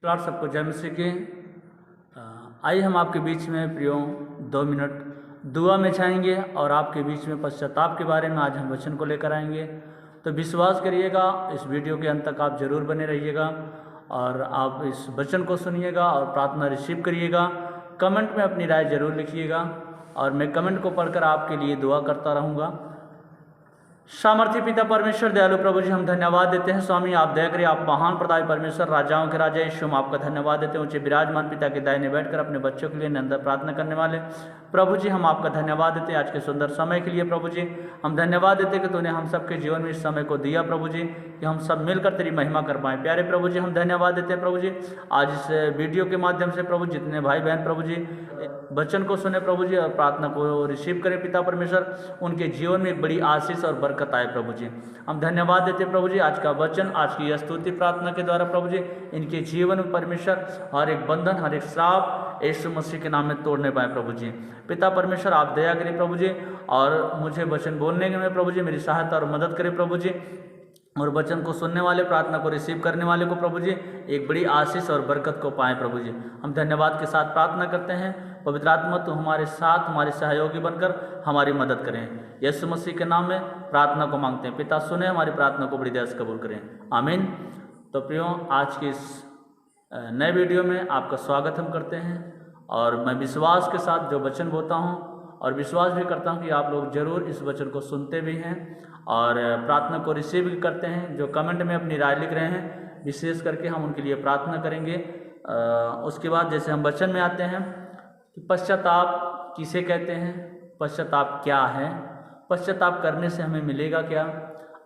Plot सबको जय मसीह की। आइए हम आपके बीच में प्रियो 2 मिनट दुआ में जाएंगे और आपके बीच में पश्चाताप के बारे में आज हम वचन को लेकर आएंगे। तो विश्वास करिएगा, इस वीडियो के अंत तक आप जरूर बने रहिएगा और आप इस वचन को सुनिएगा और प्रार्थना रिसीव करिएगा। कमेंट में अपनी राय जरूर लिखिएगा और मैं कमेंट को पढ़कर आपके लिए दुआ करता रहूँगा। सामर्थ्य पिता परमेश्वर दयालु प्रभु जी, हम धन्यवाद देते हैं स्वामी, आप दया करिए, आप महान प्रतापी परमेश्वर, राजाओं के राजा यीशु, हम आपका धन्यवाद देते हैं। ऊंचे विराजमान पिता के दाहिने बैठकर अपने बच्चों के लिए निरंतर प्रार्थना करने वाले प्रभु जी, हम आपका धन्यवाद देते हैं आज के सुंदर समय के लिए। प्रभु जी हम धन्यवाद देते हैं कि तूने हम सबके जीवन में इस समय को दिया प्रभु जी, कि हम सब मिलकर तेरी महिमा कर पाएँ। प्यारे प्रभु जी हम धन्यवाद देते हैं प्रभु जी, आज इस वीडियो के माध्यम से प्रभु जितने भाई बहन प्रभु जी वचन को सुने प्रभु जी और प्रार्थना को रिसीव करें पिता परमेश्वर, उनके जीवन में एक बड़ी आशीष और बरकत आए प्रभु जी। हम धन्यवाद देते हैं प्रभु जी, आज का वचन, आज की स्तुति प्रार्थना के द्वारा प्रभु जी इनके जीवन में परमेश्वर हर एक बंधन, हर एक श्राप यीशु मसीह के नाम में तोड़ने पाए प्रभु जी। पिता परमेश्वर आप दया करें प्रभु जी और मुझे वचन बोलने में प्रभु जी मेरी सहायता और मदद करें प्रभु जी, और वचन को सुनने वाले, प्रार्थना को रिसीव करने वाले को प्रभु जी एक बड़ी आशीष और बरकत को पाएं प्रभु जी। हम धन्यवाद के साथ प्रार्थना करते हैं, पवित्र आत्मा तो हमारे साथ, हमारे सहयोगी बनकर हमारी मदद करें। यीशु मसीह के नाम में प्रार्थना को मांगते हैं पिता, सुने हमारी प्रार्थना को बड़ी दया से कबूल करें, आमीन। तो प्रियो आज की इस नए वीडियो में आपका स्वागत हम करते हैं और मैं विश्वास के साथ जो वचन बोलता हूँ और विश्वास भी करता हूँ कि आप लोग जरूर इस वचन को सुनते भी हैं और प्रार्थना को रिसीव भी करते हैं। जो कमेंट में अपनी राय लिख रहे हैं विशेष करके हम उनके लिए प्रार्थना करेंगे। उसके बाद जैसे हम वचन में आते हैं कि पश्चाताप किसे कहते हैं, पश्चाताप क्या है, पश्चाताप करने से हमें मिलेगा क्या,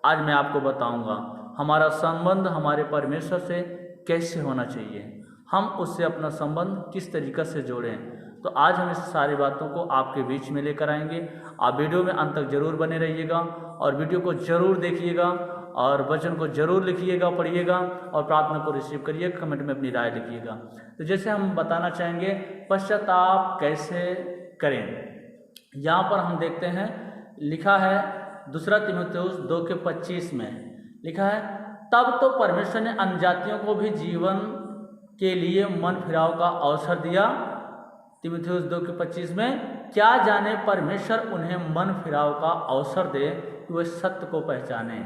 आज मैं आपको बताऊंगा। हमारा संबंध हमारे परमेश्वर से कैसे होना चाहिए, हम उससे अपना संबंध किस तरीक़े से जोड़ें, तो आज हम इस सारी बातों को आपके बीच में लेकर आएंगे। आप वीडियो में अंत तक जरूर बने रहिएगा और वीडियो को जरूर देखिएगा और वचन को जरूर लिखिएगा, पढ़िएगा और प्रार्थना को रिसीव करिएगा, कमेंट में अपनी राय लिखिएगा। तो जैसे हम बताना चाहेंगे पश्चाताप कैसे करें, यहाँ पर हम देखते हैं लिखा है 2 तीमुथियुस 2:25 में लिखा है, तब तो परमेश्वर ने अन्य जातियों को भी जीवन के लिए मन फिराव का अवसर दिया। तीमुथियुस 2:25 में, क्या जाने परमेश्वर उन्हें मन फिराव का अवसर दे कि वे सत्य को पहचाने।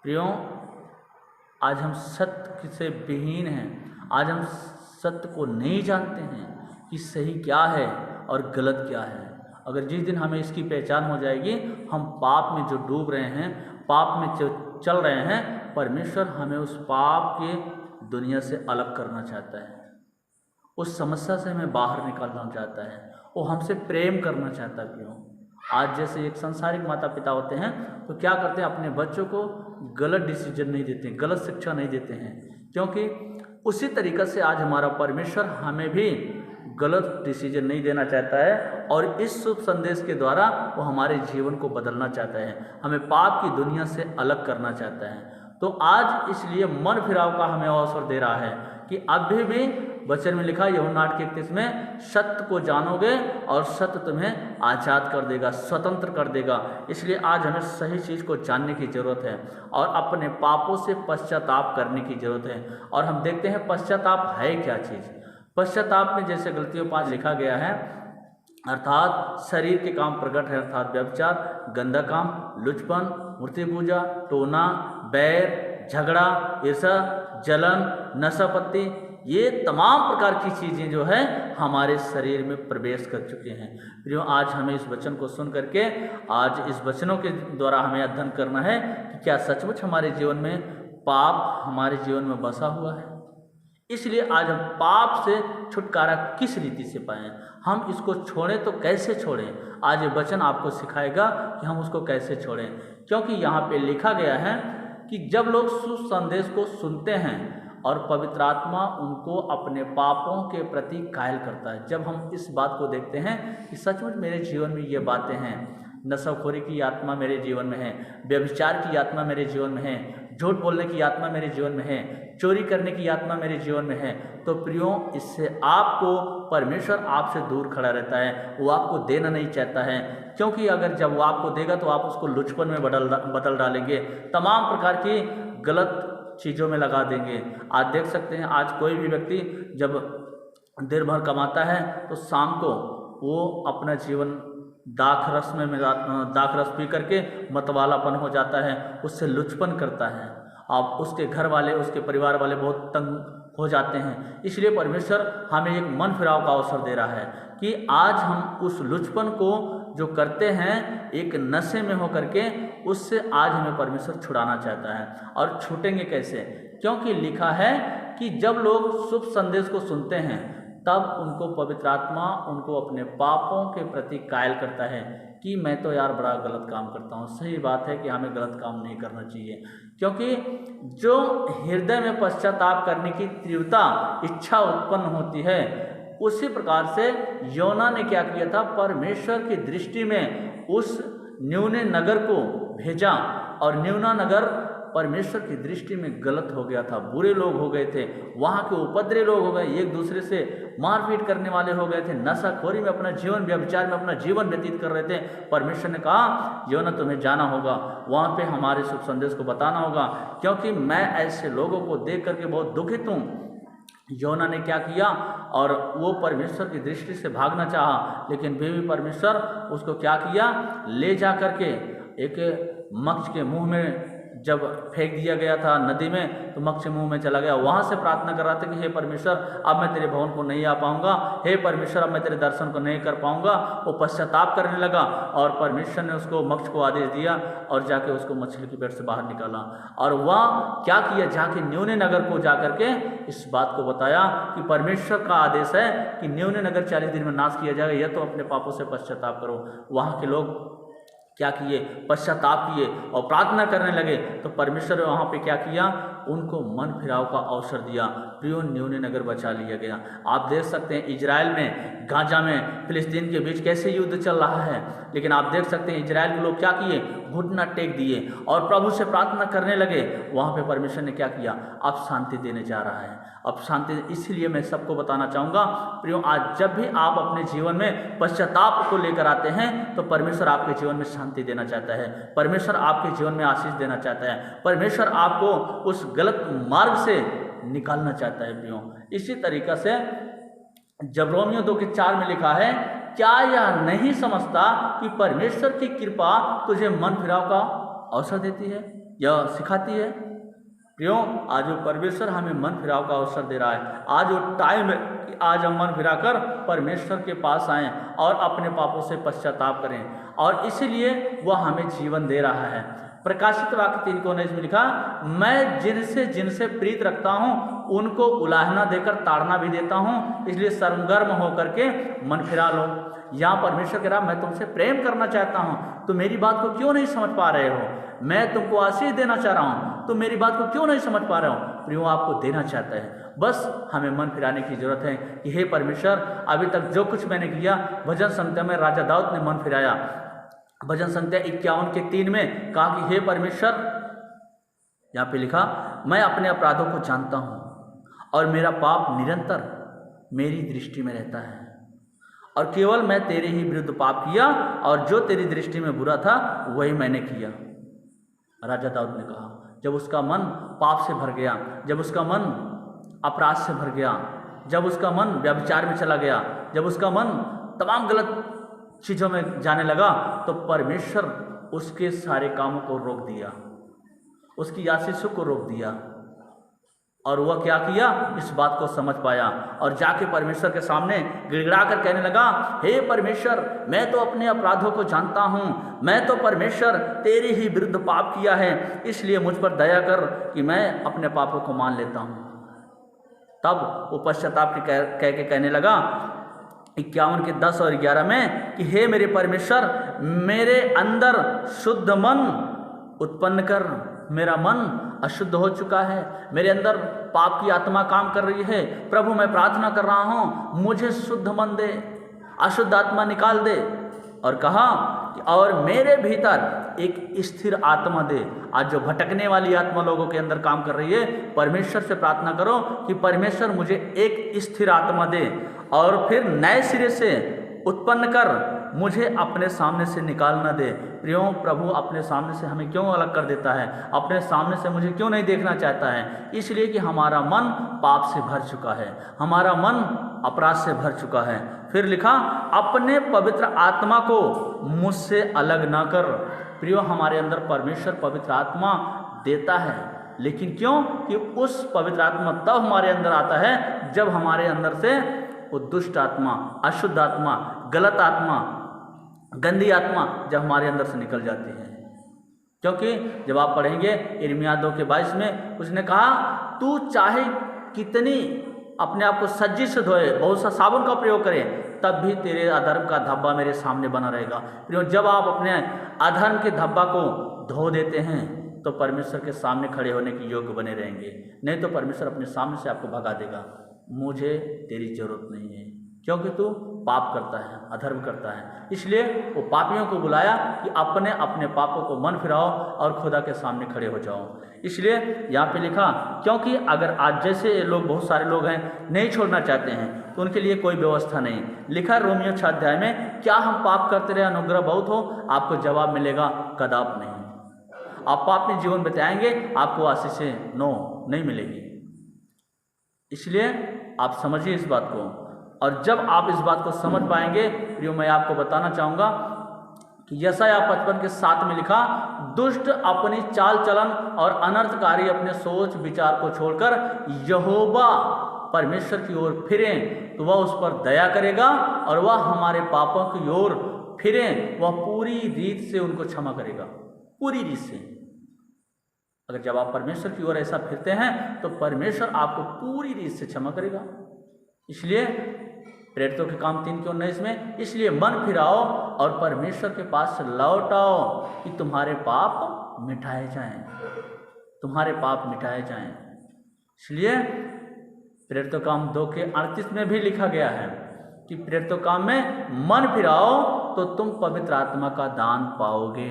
प्रियो आज हम सत्य से विहीन हैं, आज हम सत्य को नहीं जानते हैं कि सही क्या है और गलत क्या है। अगर जिस दिन हमें इसकी पहचान हो जाएगी, हम पाप में जो डूब रहे हैं, पाप में जो चल रहे हैं, परमेश्वर हमें उस पाप के दुनिया से अलग करना चाहता है, उस समस्या से हमें बाहर निकालना चाहता है, वो हमसे प्रेम करना चाहता है। क्यों आज जैसे एक संसारिक माता पिता होते हैं तो क्या करते हैं, अपने बच्चों को गलत डिसीजन नहीं देते, गलत शिक्षा नहीं देते हैं, क्योंकि उसी तरीक़े से आज हमारा परमेश्वर हमें भी गलत डिसीजन नहीं देना चाहता है और इस शुभ संदेश के द्वारा वो हमारे जीवन को बदलना चाहता है, हमें पाप की दुनिया से अलग करना चाहता है। तो आज इसलिए मन फिराव का हमें अवसर दे रहा है कि अभी भी वचन में लिखा यूहन्ना 8:31 में, सत्य को जानोगे और सत्य तुम्हें आज़ाद कर देगा, स्वतंत्र कर देगा। इसलिए आज हमें सही चीज़ को जानने की ज़रूरत है और अपने पापों से पश्चाताप करने की ज़रूरत है। और हम देखते हैं पश्चाताप है क्या चीज़। पश्चाताप में जैसे गलतियों 5 लिखा गया है, अर्थात शरीर के काम प्रकट है, अर्थात व्यभिचार, गंदा काम, लुचपन, मूर्ति पूजा, टोना, बैर, झगड़ा, ईर्ष्या, जलन, नशापत्ती, ये तमाम प्रकार की चीज़ें जो है हमारे शरीर में प्रवेश कर चुके हैं। प्रियो आज हमें इस वचन को सुन करके, आज इस वचनों के द्वारा हमें अध्ययन करना है कि क्या सचमुच हमारे जीवन में पाप हमारे जीवन में बसा हुआ है। इसलिए आज हम पाप से छुटकारा किस रीति से पाएं, हम इसको छोड़ें तो कैसे छोड़ें, आज ये वचन आपको सिखाएगा कि हम उसको कैसे छोड़ें। क्योंकि यहाँ पे लिखा गया है कि जब लोग शुभ संदेश को सुनते हैं और पवित्र आत्मा उनको अपने पापों के प्रति कायल करता है, जब हम इस बात को देखते हैं कि सचमुच मेरे जीवन में ये बातें हैं, नशाखोरी की आत्मा मेरे जीवन में है, व्यभिचार की आत्मा मेरे जीवन में है, झूठ बोलने की आत्मा मेरे जीवन में है, चोरी करने की आत्मा मेरे जीवन में है, तो प्रियो इससे आपको परमेश्वर आपसे दूर खड़ा रहता है, वो आपको देना नहीं चाहता है। क्योंकि अगर जब वो आपको देगा तो आप उसको लुचपन में बदल डालेंगे, तमाम प्रकार की गलत चीज़ों में लगा देंगे। आज देख सकते हैं, आज कोई भी व्यक्ति जब देर भर कमाता है तो शाम को वो अपना जीवन दाख रस पी करके मतवालापन हो जाता है, उससे लुचपन करता है। अब उसके घर वाले, उसके परिवार वाले बहुत तंग हो जाते हैं। इसलिए परमेश्वर हमें एक मन फिराव का अवसर दे रहा है कि आज हम उस लुचपन को जो करते हैं एक नशे में होकर के, उससे आज हमें परमेश्वर छुड़ाना चाहता है। और छूटेंगे कैसे? क्योंकि लिखा है कि जब लोग शुभ संदेश को सुनते हैं तब उनको पवित्र आत्मा उनको अपने पापों के प्रति कायल करता है कि मैं तो यार बड़ा गलत काम करता हूँ। सही बात है कि हमें गलत काम नहीं करना चाहिए, क्योंकि जो हृदय में पश्चाताप करने की तीव्रता इच्छा उत्पन्न होती है, उसी प्रकार से योना ने क्या किया था, परमेश्वर की दृष्टि में उस न्यूने नगर को भेजा और न्यूना नगर परमेश्वर की दृष्टि में गलत हो गया था। बुरे लोग हो गए थे, वहाँ के उपद्रवी लोग हो गए, एक दूसरे से मारपीट करने वाले हो गए थे, नशाखोरी में अपना जीवन, व्यभिचार में अपना जीवन व्यतीत कर रहे थे। परमेश्वर ने कहा योना तुम्हें जाना होगा, वहाँ पे हमारे शुभ संदेश को बताना होगा, क्योंकि मैं ऐसे लोगों को देख करके बहुत दुखित हूँ। योना ने क्या किया, और वो परमेश्वर की दृष्टि से भागना चाहा, लेकिन फिर भी परमेश्वर उसको क्या किया, ले जा करके एक मत्स्य के मुंह में जब फेंक दिया गया था नदी में, तो मत्स्य मुंह में चला गया। वहाँ से प्रार्थना कर रहा था कि हे परमेश्वर, अब मैं तेरे भवन को नहीं आ पाऊँगा, हे परमेश्वर, अब मैं तेरे दर्शन को नहीं कर पाऊँगा। वो पश्चाताप करने लगा और परमेश्वर ने उसको मत्स्य को आदेश दिया और जाके उसको मछली के पेट से बाहर निकाला। और वह क्या किया, जाके न्यूने नगर को जा करके इस बात को बताया कि परमेश्वर का आदेश है कि न्यूने नगर 40 दिन में नाश किया जाएगा, या तो अपने पापों से पश्चाताप करो। वहाँ के लोग क्या किए, पश्चाताप किए और प्रार्थना करने लगे। तो परमेश्वर ने वहाँ पे क्या किया, उनको मन फिराव का अवसर दिया। प्रियो, न्यूने नगर बचा लिया गया। आप देख सकते हैं इजराइल में, गाजा में, फिलिस्तीन के बीच कैसे युद्ध चल रहा है, लेकिन आप देख सकते हैं इजराइल के लोग क्या किए, घुटना टेक दिए और प्रभु से प्रार्थना करने लगे। वहाँ पे परमेश्वर ने क्या किया, अब शांति देने जा रहा है, अब शांति। इसीलिए मैं सबको बताना चाहूँगा प्रियो, आज जब भी आप अपने जीवन में पश्चाताप को लेकर आते हैं तो परमेश्वर आपके जीवन में शांति देना चाहता है, परमेश्वर आपके जीवन में आशीष देना चाहता है, परमेश्वर आपको उस गलत मार्ग से निकालना चाहता है प्रियो। इसी तरीक़ा से जब रोमियो 2:4 में लिखा है, क्या यह नहीं समझता कि परमेश्वर की कृपा तुझे मन फिराव का अवसर देती है, यह सिखाती है। प्रियो, आज वो परमेश्वर हमें मन फिराव का अवसर दे रहा है। आज वो टाइम है कि आज हम मन फिराकर परमेश्वर के पास आएं और अपने पापों से पश्चाताप करें, और इसीलिए वह हमें जीवन दे रहा है। प्रकाशित वाक्य 3:19 में लिखा, मैं जिनसे प्रीत रखता हूँ उनको उलाहना देकर ताड़ना भी देता हूँ, इसलिए सरगर्म होकर के मन फिरा लो। यहाँ परमेश्वर कह रहा, मैं तुमसे प्रेम करना चाहता हूँ, तो मेरी बात को क्यों नहीं समझ पा रहे हो। मैं तुमको आशीष देना चाह रहा हूँ, तो मेरी बात को क्यों नहीं समझ पा रहे हो। प्रियो, आपको देना चाहता है, बस हमें मन फिराने की जरूरत है कि हे परमेश्वर, अभी तक जो कुछ मैंने किया, भजन संहिता में राजा दाऊद ने मन फिराया। भजन संहिता 51:3 में कहा कि हे परमेश्वर, यहाँ पे लिखा, मैं अपने अपराधों को जानता हूँ और मेरा पाप निरंतर मेरी दृष्टि में रहता है, और केवल मैं तेरे ही विरुद्ध पाप किया और जो तेरी दृष्टि में बुरा था वही मैंने किया। राजा दाऊद ने कहा, जब उसका मन पाप से भर गया, जब उसका मन अपराध से भर गया, जब उसका मन व्यभिचार में चला गया, जब उसका मन तमाम गलत चीज़ों में जाने लगा, तो परमेश्वर उसके सारे कामों को रोक दिया, उसकी आशीषों को रोक दिया, और वह क्या किया, इस बात को समझ पाया और जाके परमेश्वर के सामने गिड़गिड़ा कर कहने लगा, हे परमेश्वर, मैं तो अपने अपराधों को जानता हूँ, मैं तो परमेश्वर तेरे ही विरुद्ध पाप किया है, इसलिए मुझ पर दया कर कि मैं अपने पापों को मान लेता हूँ। तब वो पश्चाताप कह के कहने लगा 51:10 और 11 में कि हे मेरे परमेश्वर, मेरे अंदर शुद्ध मन उत्पन्न कर, मेरा मन अशुद्ध हो चुका है, मेरे अंदर पाप की आत्मा काम कर रही है। प्रभु, मैं प्रार्थना कर रहा हूँ, मुझे शुद्ध मन दे, अशुद्ध आत्मा निकाल दे। और कहा कि और मेरे भीतर एक स्थिर आत्मा दे। आज जो भटकने वाली आत्मा लोगों के अंदर काम कर रही है, परमेश्वर से प्रार्थना करो कि परमेश्वर मुझे एक स्थिर आत्मा दे और फिर नए सिरे से उत्पन्न कर मुझे अपने सामने से निकाल न दे। प्रियो, प्रभु अपने सामने से हमें क्यों अलग कर देता है, अपने सामने से मुझे क्यों नहीं देखना चाहता है? इसलिए कि हमारा मन पाप से भर चुका है, हमारा मन अपराध से भर चुका है। फिर लिखा, अपने पवित्र आत्मा को मुझसे अलग ना कर। प्रियो, हमारे अंदर परमेश्वर पवित्र आत्मा देता है, लेकिन क्यों? कि उस पवित्र आत्मा तब हमारे अंदर आता है जब हमारे अंदर से वो दुष्ट आत्मा, अशुद्ध आत्मा, गलत आत्मा, गंदी आत्मा जब हमारे अंदर से निकल जाती है। क्योंकि जब आप पढ़ेंगे यिर्मयाह 2:22 में, उसने कहा, तू चाहे कितनी अपने आप को सज्जित से धोए, बहुत सा साबुन का प्रयोग करे, तब भी तेरे अधर्म का धब्बा मेरे सामने बना रहेगा। प्रियो, जब आप अपने अधर्म के धब्बा को धो देते हैं तो परमेश्वर के सामने खड़े होने के योग्य बने रहेंगे, नहीं तो परमेश्वर अपने सामने से आपको भगा देगा। मुझे तेरी जरूरत नहीं है, क्योंकि तू पाप करता है, अधर्म करता है। इसलिए वो पापियों को बुलाया कि अपने अपने पापों को मन फिराओ और खुदा के सामने खड़े हो जाओ। इसलिए यहाँ पे लिखा, क्योंकि अगर आज जैसे लोग, बहुत सारे लोग हैं, नहीं छोड़ना चाहते हैं, तो उनके लिए कोई व्यवस्था नहीं। लिखा रोमियो 6 अध्याय में, क्या हम पाप करते रहे अनुग्रह बहुत हो? आपको जवाब मिलेगा, कदाप नहीं। आप पाप में जीवन बिताएंगे, आपको आशीषें नहीं मिलेगी। इसलिए आप समझिए इस बात को, और जब आप इस बात को समझ पाएंगे, प्रियो, मैं आपको बताना चाहूँगा कि यशायाह 55:7 में लिखा, दुष्ट अपनी चाल चलन और अनर्थकारी अपने सोच विचार को छोड़कर यहोवा परमेश्वर की ओर फिरें तो वह उस पर दया करेगा, और वह हमारे पापों की ओर फिरें, वह पूरी रीत से उनको क्षमा करेगा, पूरी रीत से। अगर जब आप परमेश्वर की ओर ऐसा फिरते हैं तो परमेश्वर आपको पूरी रीत से क्षमा करेगा। इसलिए प्रेरितों के काम 3:19 में, इसलिए मन फिराओ और परमेश्वर के पास लौट आओ कि तुम्हारे पाप मिटाए जाएं, तुम्हारे पाप मिटाए जाएं। इसलिए प्रेरितों काम 2:38 में भी लिखा गया है कि प्रेरितों काम में मन फिराओ तो तुम पवित्र आत्मा का दान पाओगे।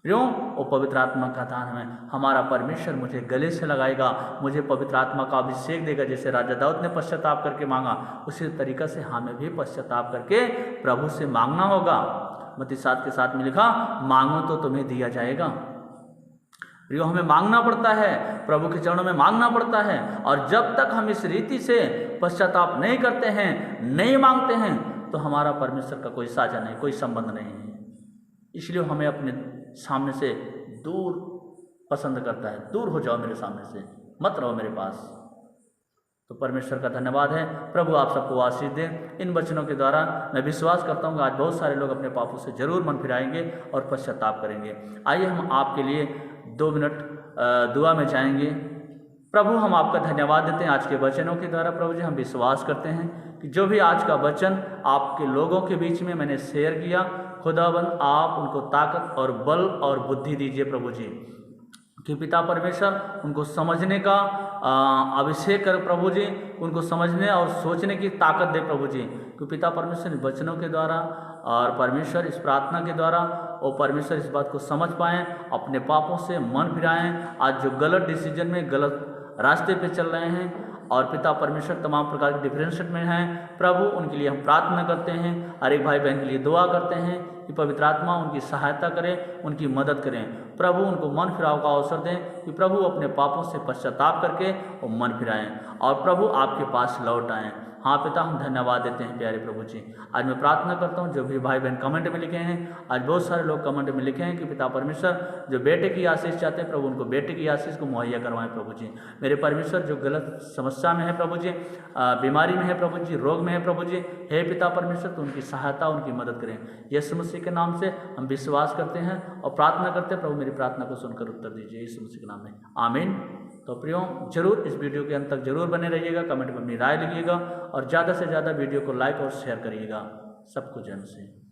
क्यों? वो पवित्र आत्मा का दान है, हमारा परमेश्वर मुझे गले से लगाएगा, मुझे पवित्र आत्मा का अभिषेक देगा। जैसे राजा दाऊद ने पश्चाताप करके मांगा, उसी तरीका से हमें भी पश्चाताप करके प्रभु से मांगना होगा। मत्ती 7:7 में लिखा, मांगो तो तुम्हें दिया जाएगा। प्रियो, हमें मांगना पड़ता है, प्रभु के चरणों में मांगना पड़ता है, और जब तक हम इस रीति से पश्चाताप नहीं करते हैं, नहीं मांगते हैं, तो हमारा परमेश्वर का कोई साझा नहीं, कोई संबंध नहीं है। इसलिए हमें अपने सामने से दूर पसंद करता है, दूर हो जाओ मेरे सामने से, मत रहो मेरे पास। तो परमेश्वर का धन्यवाद है। प्रभु आप सबको आशीष दें। इन वचनों के द्वारा मैं विश्वास करता हूँ कि आज बहुत सारे लोग अपने पापों से जरूर मन फिराएंगे और पश्चाताप करेंगे। आइए हम आपके लिए 2 मिनट दुआ में जाएंगे। प्रभु, हम आपका धन्यवाद देते हैं आज के वचनों के द्वारा। प्रभु जी, हम विश्वास करते हैं कि जो भी आज का वचन आपके लोगों के बीच में मैंने शेयर किया, खुदाबंद आप उनको ताकत और बल और बुद्धि दीजिए प्रभु जी, कि पिता परमेश्वर उनको समझने का अभिषेक कर प्रभु जी, उनको समझने और सोचने की ताकत दे प्रभु जी, कि पिता परमेश्वर वचनों के द्वारा और परमेश्वर इस प्रार्थना के द्वारा और परमेश्वर इस बात को समझ पाएँ, अपने पापों से मन फिराएँ। आज जो गलत डिसीजन में, गलत रास्ते पे चल रहे हैं और पिता परमेश्वर तमाम प्रकार के डिफरेंसेट में हैं, प्रभु उनके लिए हम प्रार्थना करते हैं। हर एक भाई बहन के लिए दुआ करते हैं कि पवित्र आत्मा उनकी सहायता करे, उनकी मदद करें। प्रभु उनको मन फिराव का अवसर दें कि प्रभु अपने पापों से पश्चाताप करके वो मन फिराएं और प्रभु आपके पास लौट आएँ। हाँ पिता, हम धन्यवाद देते हैं प्यारे प्रभु जी। आज मैं प्रार्थना करता हूँ, जो भी भाई बहन कमेंट में लिखे हैं, आज बहुत सारे लोग कमेंट में लिखे हैं कि पिता परमेश्वर जो बेटे की आशीष चाहते हैं, प्रभु उनको बेटे की आशीष को मुहैया करवाएं प्रभु जी। मेरे परमेश्वर जो गलत समस्या में है प्रभु जी, बीमारी में है प्रभु जी, रोग में है प्रभु जी, हे पिता परमेश्वर तो उनकी सहायता, उनकी मदद करें। यीशु मसीह के नाम से हम विश्वास करते हैं और प्रार्थना करते हैं। प्रभु मेरी प्रार्थना को सुनकर उत्तर दीजिए यीशु मसीह के नाम में, आमीन। तो प्रियो, जरूर इस वीडियो के अंत तक जरूर बने रहिएगा, कमेंट में अपनी राय लिखिएगा और ज़्यादा से ज़्यादा वीडियो को लाइक और शेयर करिएगा। सबको जय मसीह।